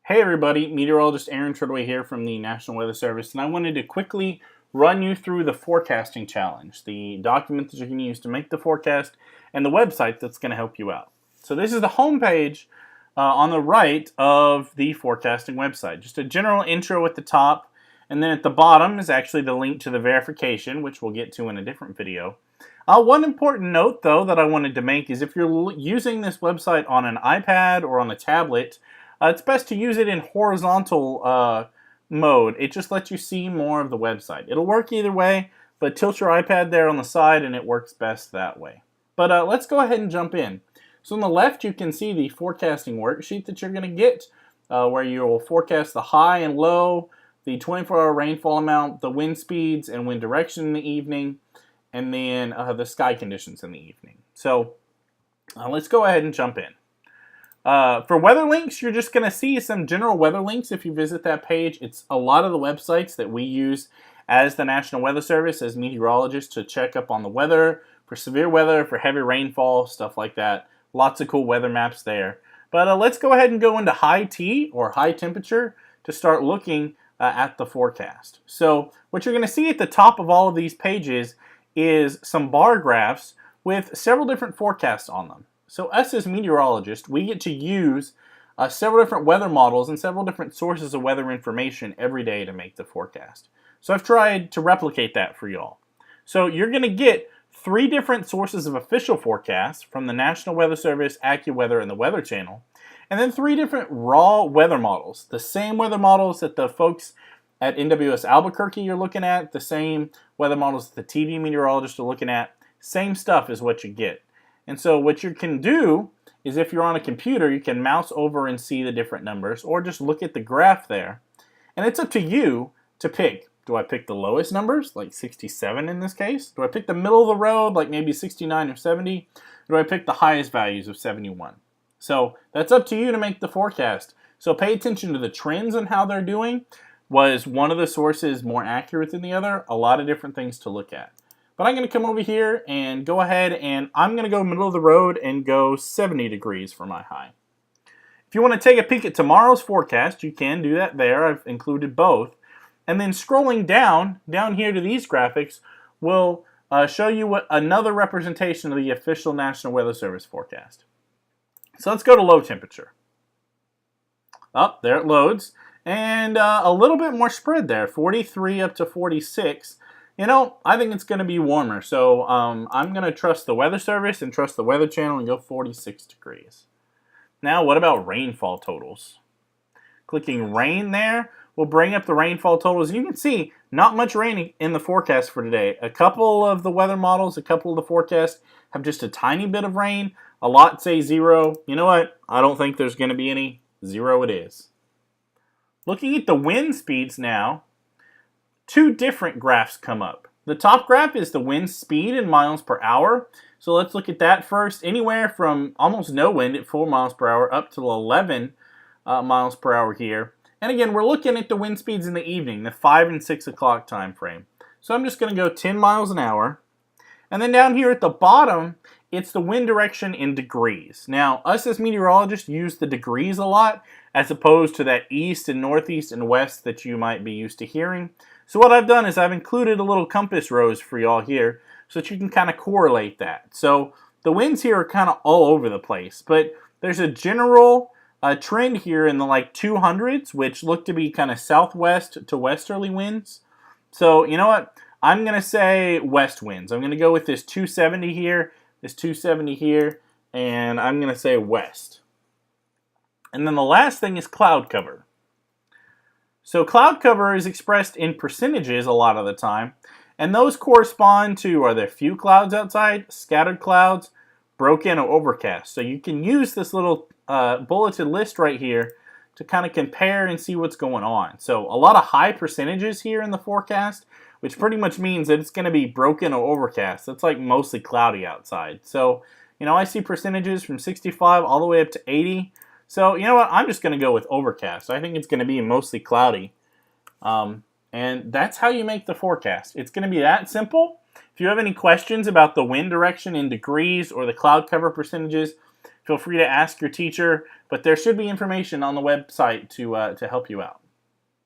Hey everybody, meteorologist Aaron Treadway here from the National Weather Service, and I wanted to quickly run you through the forecasting challenge, the document that you can use to make the forecast, and the website that's going to help you out. So this is the home page on the right of the forecasting website. Just a general intro at the top, and then at the bottom is actually the link to the verification, which we'll get to in a different video. One important note, though, that I wanted to make is if you're using this website on an iPad or on a tablet, it's best to use it in horizontal mode. It just lets you see more of the website. It'll work either way, but tilt your iPad there on the side and it works best that way. But let's go ahead and jump in. So on the left, you can see the forecasting worksheet that you're going to get, where you'll forecast the high and low, the 24-hour rainfall amount, the wind speeds and wind direction in the evening, and then the sky conditions in the evening. So let's go ahead and jump in. For weather links, you're just going to see some general weather links if you visit that page. It's a lot of the websites that we use as the National Weather Service, as meteorologists, to check up on the weather, for severe weather, for heavy rainfall, stuff like that. Lots of cool weather maps there. But let's go ahead and go into high T, or high temperature, to start looking at the forecast. So what you're going to see at the top of all of these pages is some bar graphs with several different forecasts on them. So us as meteorologists, we get to use several different weather models and several different sources of weather information every day to make the forecast. So I've tried to replicate that for y'all. So you're going to get 3 different sources of official forecasts from the National Weather Service, AccuWeather, and the Weather Channel, and then 3 different raw weather models. The same weather models that the folks at NWS Albuquerque are looking at, the same weather models that the TV meteorologists are looking at, same stuff is what you get. And so what you can do is, if you're on a computer, you can mouse over and see the different numbers, or just look at the graph there. And it's up to you to pick. Do I pick the lowest numbers, like 67 in this case? Do I pick the middle of the road, like maybe 69 or 70? Or do I pick the highest values of 71? So that's up to you to make the forecast. So pay attention to the trends and how they're doing. Was one of the sources more accurate than the other? A lot of different things to look at. But I'm going to come over here and go ahead, and I'm going to go middle of the road and go 70 degrees for my high. If you want to take a peek at tomorrow's forecast, you can do that there. I've included both. And then scrolling down here to these graphics will show you another representation of the official National Weather Service forecast. So let's go to low temperature. There it loads. And a little bit more spread there, 43 up to 46. You know, I think it's going to be warmer, so I'm going to trust the Weather Service and trust the Weather Channel and go 46 degrees. Now, what about rainfall totals? Clicking rain there will bring up the rainfall totals. You can see not much rain in the forecast for today. A couple of the weather models, a couple of the forecasts have just a tiny bit of rain. A lot say 0. You know what? I don't think there's going to be any. 0 it is. Looking at the wind speeds now, 2 different graphs come up. The top graph is the wind speed in miles per hour. So let's look at that first. Anywhere from almost no wind at 4 miles per hour up to 11 miles per hour here. And again, we're looking at the wind speeds in the evening, the 5 and 6 o'clock time frame. So I'm just going to go 10 miles an hour. And then down here at the bottom, it's the wind direction in degrees. Now, us as meteorologists use the degrees a lot, as opposed to that east and northeast and west that you might be used to hearing. So what I've done is I've included a little compass rose for y'all here so that you can kind of correlate that. So the winds here are kind of all over the place, but there's a general trend here in the like 200s, which look to be kind of southwest to westerly winds. So you know what? I'm going to say west winds. I'm going to go with this 270 here, this 270 here, and I'm going to say west. And then the last thing is cloud cover. So cloud cover is expressed in percentages a lot of the time, and those correspond to, are there few clouds outside, scattered clouds, broken, or overcast. So you can use this little bulleted list right here to kind of compare and see what's going on. So a lot of high percentages here in the forecast, which pretty much means that it's going to be broken or overcast. It's like mostly cloudy outside. So, you know, I see percentages from 65 all the way up to 80. So, you know what? I'm just going to go with overcast. I think it's going to be mostly cloudy. And that's how you make the forecast. It's going to be that simple. If you have any questions about the wind direction in degrees or the cloud cover percentages, feel free to ask your teacher, but there should be information on the website to help you out.